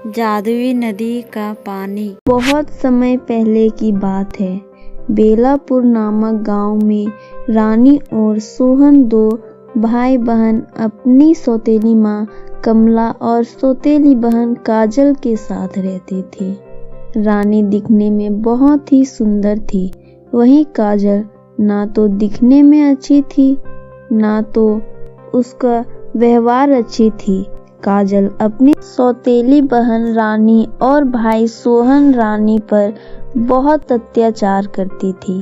जादुई नदी का पानी। बहुत समय पहले की बात है। बेलापुर नामक गांव में रानी और सोहन दो भाई बहन अपनी सौतेली माँ कमला और सौतेली बहन काजल के साथ रहते थे। रानी दिखने में बहुत ही सुंदर थी, वहीं काजल ना तो दिखने में अच्छी थी ना तो उसका व्यवहार अच्छी थी। काजल अपनी सौतेली बहन रानी और भाई सोहन रानी पर बहुत अत्याचार करती थी।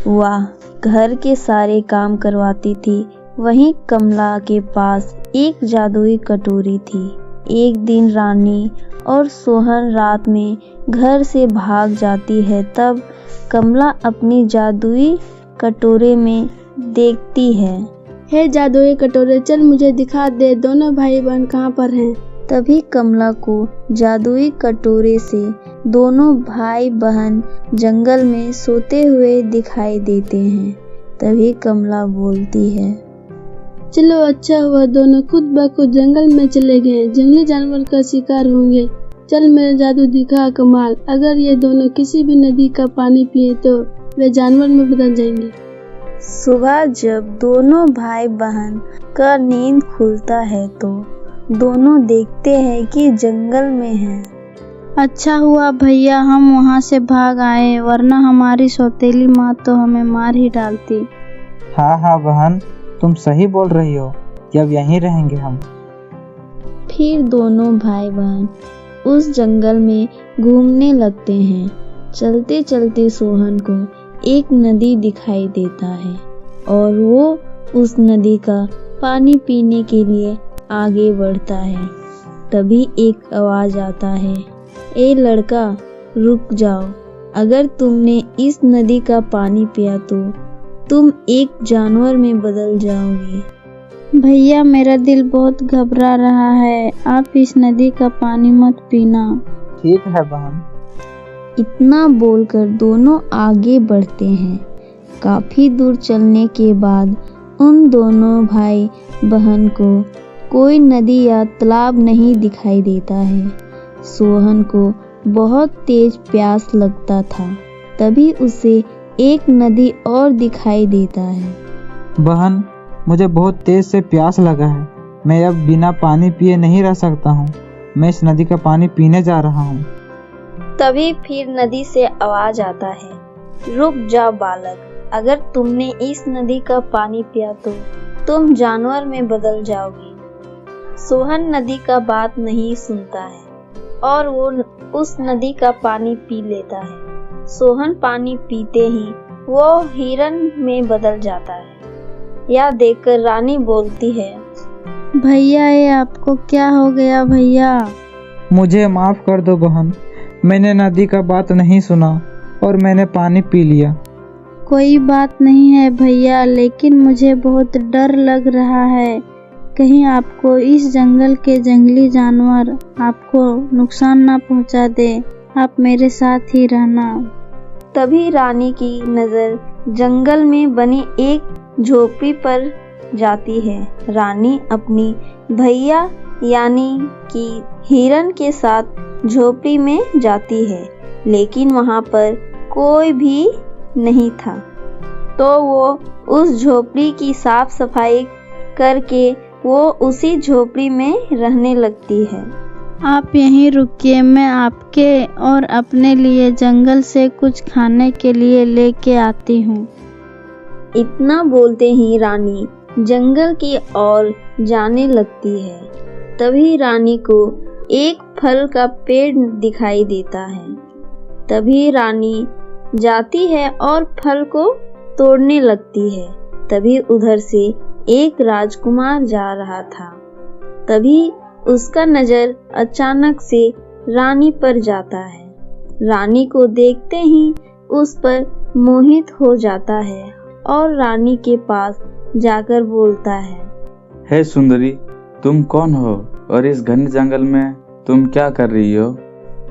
वह घर के सारे काम करवाती थी। वहीं कमला के पास एक जादुई कटोरी थी। एक दिन रानी और सोहन रात में घर से भाग जाती है, तब कमला अपनी जादुई कटोरे में देखती है। हे जादुई कटोरे, चल मुझे दिखा दे, दोनों भाई बहन कहाँ पर हैं? तभी कमला को जादुई कटोरे से दोनों भाई बहन जंगल में सोते हुए दिखाई देते हैं। तभी कमला बोलती है, चलो अच्छा हुआ दोनों खुद ब खुद जंगल में चले गए, जंगली जानवर का शिकार होंगे। चल मेरा जादू दिखा कमाल, अगर ये दोनों किसी भी नदी का पानी पिए तो वे जानवर में बदल जाएंगे। सुबह जब दोनों भाई बहन का नींद खुलता है तो दोनों देखते हैं कि जंगल में हैं। अच्छा हुआ भैया हम वहाँ से भाग आए, वरना हमारी सौतेली माँ तो हमें मार ही डालती। हाँ बहन, तुम सही बोल रही हो, अब यहीं रहेंगे हम। फिर दोनों भाई बहन उस जंगल में घूमने लगते हैं। चलते चलते सोहन को एक नदी दिखाई देता है और वो उस नदी का पानी पीने के लिए आगे बढ़ता है। तभी एक आवाज आता है, ए लड़का रुक जाओ, अगर तुमने इस नदी का पानी पिया तो तुम एक जानवर में बदल जाओगे। भैया मेरा दिल बहुत घबरा रहा है, आप इस नदी का पानी मत पीना। ठीक है बहन। इतना बोलकर दोनों आगे बढ़ते हैं। काफी दूर चलने के बाद उन दोनों भाई बहन को कोई नदी या तालाब नहीं दिखाई देता है। सोहन को बहुत तेज प्यास लगता था, तभी उसे एक नदी और दिखाई देता है। बहन, मुझे बहुत तेज से प्यास लगा है, मैं अब बिना पानी पिए नहीं रह सकता हूँ। मैं इस नदी का पानी पीने जा रहा हूँ। तभी फिर नदी से आवाज आता है, रुक जा बालक, अगर तुमने इस नदी का पानी पिया तो तुम जानवर में बदल जाओगे। सोहन नदी का बात नहीं सुनता है और वो उस नदी का पानी पी लेता है। सोहन पानी पीते ही वो हिरन में बदल जाता है। यह देखकर रानी बोलती है, भैया ये आपको क्या हो गया भैया? मुझे माफ कर दो बहन, मैंने नदी का बात नहीं सुना और मैंने पानी पी लिया। कोई बात नहीं है भैया, लेकिन मुझे बहुत डर लग रहा है, कहीं आपको इस जंगल के जंगली जानवर आपको नुकसान ना पहुंचा दे, आप मेरे साथ ही रहना। तभी रानी की नजर जंगल में बनी एक झोपड़ी पर जाती है। रानी अपनी भैया यानी कि हिरन के साथ झोपड़ी में जाती है, लेकिन वहां पर कोई भी नहीं था। तो वो उस झोपड़ी की साफ सफाई करके वो उसी झोपड़ी में रहने लगती है। आप यहीं रुकिए, मैं आपके और अपने लिए जंगल से कुछ खाने के लिए लेके आती हूँ। इतना बोलते ही रानी जंगल की ओर जाने लगती है। तभी रानी को एक फल का पेड़ दिखाई देता है। तभी रानी जाती है और फल को तोड़ने लगती है। तभी उधर से एक राजकुमार जा रहा था। तभी उसका नजर अचानक से रानी पर जाता है। रानी को देखते ही उस पर मोहित हो जाता है और रानी के पास जाकर बोलता है, हे सुंदरी, तुम कौन हो और इस घने जंगल में तुम क्या कर रही हो?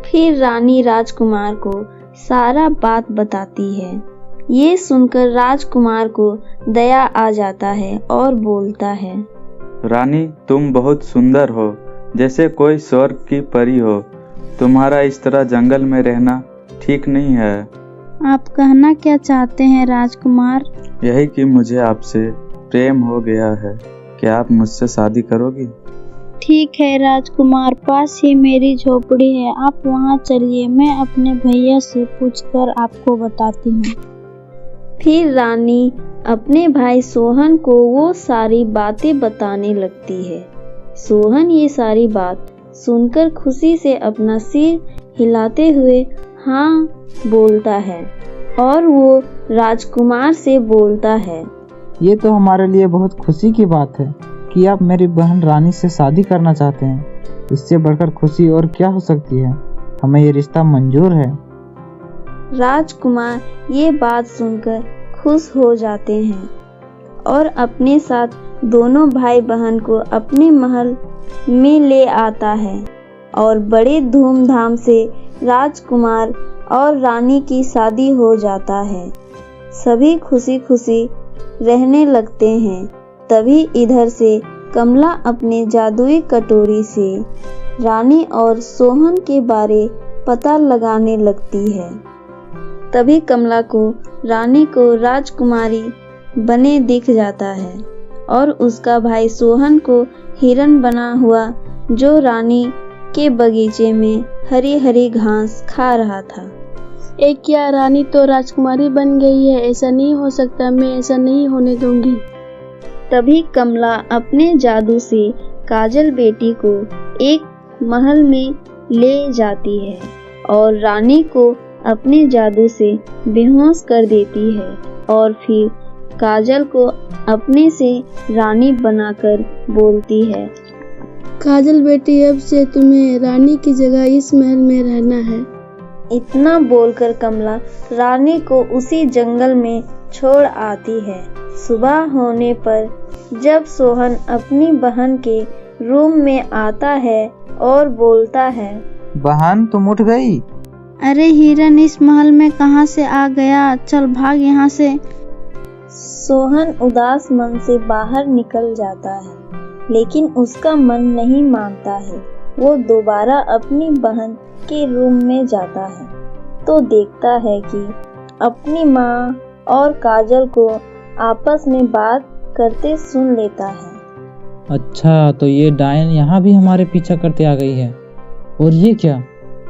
फिर रानी राजकुमार को सारा बात बताती है। ये सुनकर राजकुमार को दया आ जाता है और बोलता है, रानी तुम बहुत सुंदर हो, जैसे कोई स्वर्ग की परी हो। तुम्हारा इस तरह जंगल में रहना ठीक नहीं है। आप कहना क्या चाहते हैं राजकुमार? यही कि मुझे आपसे प्रेम हो गया है। क्या आप मुझसे शादी करोगी? ठीक है राजकुमार, पास ही मेरी झोपड़ी है, आप वहाँ चलिए, मैं अपने भैया से पूछकर आपको बताती हूँ। फिर रानी अपने भाई सोहन को वो सारी बातें बताने लगती है। सोहन ये सारी बात सुनकर खुशी से अपना सिर हिलाते हुए हाँ बोलता है और वो राजकुमार से बोलता है, ये तो हमारे लिए बहुत खुशी की बात है कि आप मेरी बहन रानी से शादी करना चाहते हैं। इससे बढ़कर खुशी और क्या हो सकती है। हमें ये रिश्ता मंजूर है। राजकुमार ये बात सुनकर खुश हो जाते हैं और अपने साथ दोनों भाई बहन को अपने महल में ले आता है और बड़े धूमधाम से राजकुमार और रानी की शादी हो जाता है। सभी खुशी खुशी रहने लगते हैं। तभी इधर से कमला अपने जादुई कटोरी से रानी और सोहन के बारे पता लगाने लगती है। तभी कमला को रानी को राजकुमारी बने दिख जाता है और उसका भाई सोहन को हिरन बना हुआ जो रानी के बगीचे में हरी हरी घास खा रहा था। एक क्या रानी तो राजकुमारी बन गई है? ऐसा नहीं हो सकता, मैं ऐसा नहीं होने दूंगी। तभी कमला अपने जादू से काजल बेटी को एक महल में ले जाती है और रानी को अपने जादू से बेहोश कर देती है और फिर काजल को अपने से रानी बनाकर बोलती है, काजल बेटी, अब से तुम्हें रानी की जगह इस महल में रहना है। इतना बोलकर कमला रानी को उसी जंगल में छोड़ आती है। सुबह होने पर जब सोहन अपनी बहन के रूम में आता है और बोलता है, बहन तुम उठ गई? अरे हिरन इस महल में कहाँ से आ गया? चल भाग यहाँ से। सोहन उदास मन से बाहर निकल जाता है, लेकिन उसका मन नहीं मानता है। वो दोबारा अपनी बहन के रूम में जाता है तो देखता है कि अपनी माँ और काजल को आपस में बात करते सुन लेता है। अच्छा, तो ये डायन यहाँ भी हमारे पीछा करते आ गई है। और ये क्या?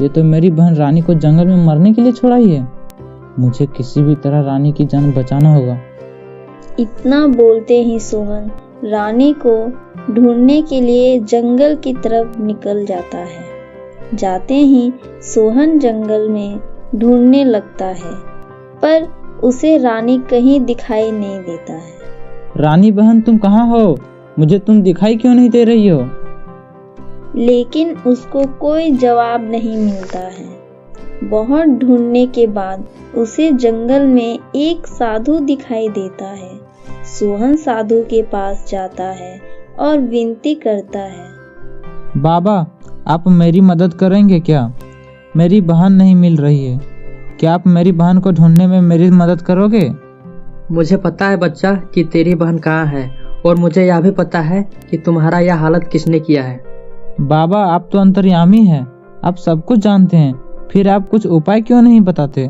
ये तो मेरी बहन रानी को जंगल में मरने के लिए छोड़ाई है। मुझे किसी भी तरह रानी की जान बचाना होगा। इतना बोलते ही सोहन रानी को ढूंढने के लिए जंगल की तरफ निकल जाता है। जाते ही सोहन जंगल में ढूंढने लगता है, पर उसे रानी कहीं दिखाई नहीं देता है। रानी बहन तुम कहाँ हो? मुझे तुम दिखाई क्यों नहीं दे रही हो? लेकिन उसको कोई जवाब नहीं मिलता है। बहुत ढूंढने के बाद उसे जंगल में एक साधु दिखाई देता है। सोहन साधु के पास जाता है और विनती करता है, बाबा आप मेरी मदद करेंगे क्या? मेरी बहन नहीं मिल रही है। क्या आप मेरी बहन को ढूंढने में मेरी मदद करोगे? मुझे पता है बच्चा कि तेरी बहन कहाँ है, और मुझे यह भी पता है कि तुम्हारा यह हालत किसने किया है। बाबा आप तो अंतर्यामी हैं, आप सब कुछ जानते हैं, फिर आप कुछ उपाय क्यों नहीं बताते?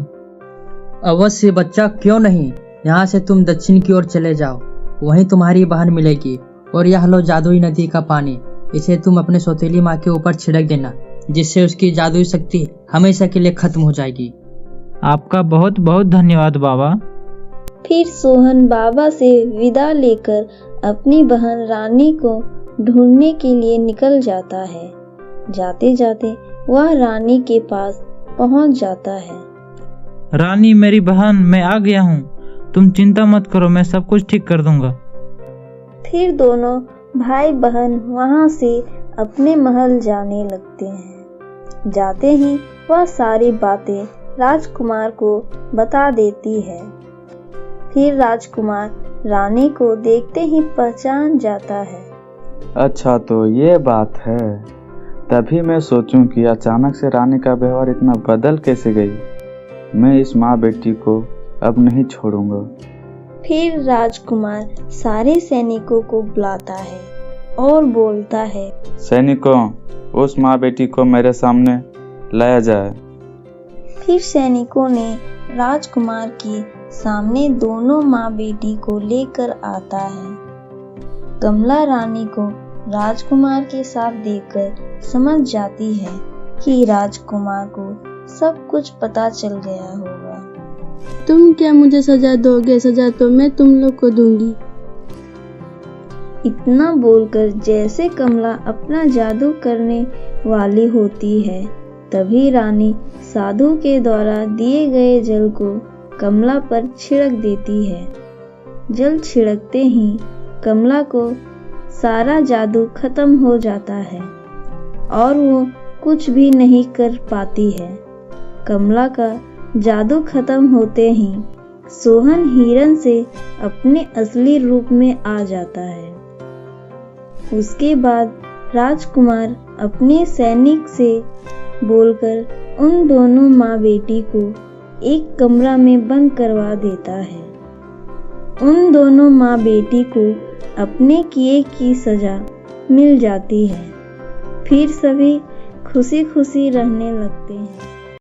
अवश्य बच्चा, क्यों नहीं। यहाँ से तुम दक्षिण की ओर चले जाओ, वहीं तुम्हारी बहन मिलेगी। और यह लो जादुई नदी का पानी, इसे तुम अपने सौतेली माँ के ऊपर छिड़क देना, जिससे उसकी जादुई शक्ति हमेशा के लिए खत्म हो जाएगी। आपका बहुत बहुत धन्यवाद बाबा। फिर सोहन बाबा से विदा लेकर अपनी बहन रानी को ढूंढने के लिए निकल जाता है। जाते जाते वह रानी के पास पहुंच जाता है। रानी मेरी बहन, मैं आ गया हूँ, तुम चिंता मत करो, मैं सब कुछ ठीक कर दूंगा। फिर दोनों भाई बहन वहां से अपने महल जाने लगते हैं। जाते ही वह सारी बातें राजकुमार को बता देती है। फिर राजकुमार रानी को देखते ही पहचान जाता है। अच्छा तो ये बात है। तभी मैं सोचूं कि अचानक से रानी का व्यवहार इतना बदल कैसे गई। मैं इस माँ बेटी को अब नहीं छोड़ूंगा। फिर राजकुमार सारे सैनिकों को बुलाता है और बोलता है, सैनिकों, उस माँ बेटी को मेरे सामने लाया जाए। फिर सैनिकों ने राजकुमार के सामने दोनों माँ बेटी को लेकर आता है। कमला रानी को राजकुमार के साथ देखकर समझ जाती है कि राजकुमार को सब कुछ पता चल गया होगा। तुम क्या मुझे सजा दोगे? सजा तो मैं तुम लोग को दूंगी। इतना बोलकर जैसे कमला अपना जादू करने वाली होती है, तभी रानी साधु के द्वारा दिए गए जल को कमला पर छिड़क देती है। जल छिड़कते ही कमला को सारा जादू खत्म हो जाता है और वो कुछ भी नहीं कर पाती है। कमला का जादू खत्म होते ही सोहन हिरन से अपने असली रूप में आ जाता है। उसके बाद राजकुमार अपने सैनिक से बोलकर उन दोनों माँ बेटी को एक कमरा में बंद करवा देता है। उन दोनों माँ बेटी को अपने किए की सजा मिल जाती है। फिर सभी खुशी खुशी रहने लगते हैं।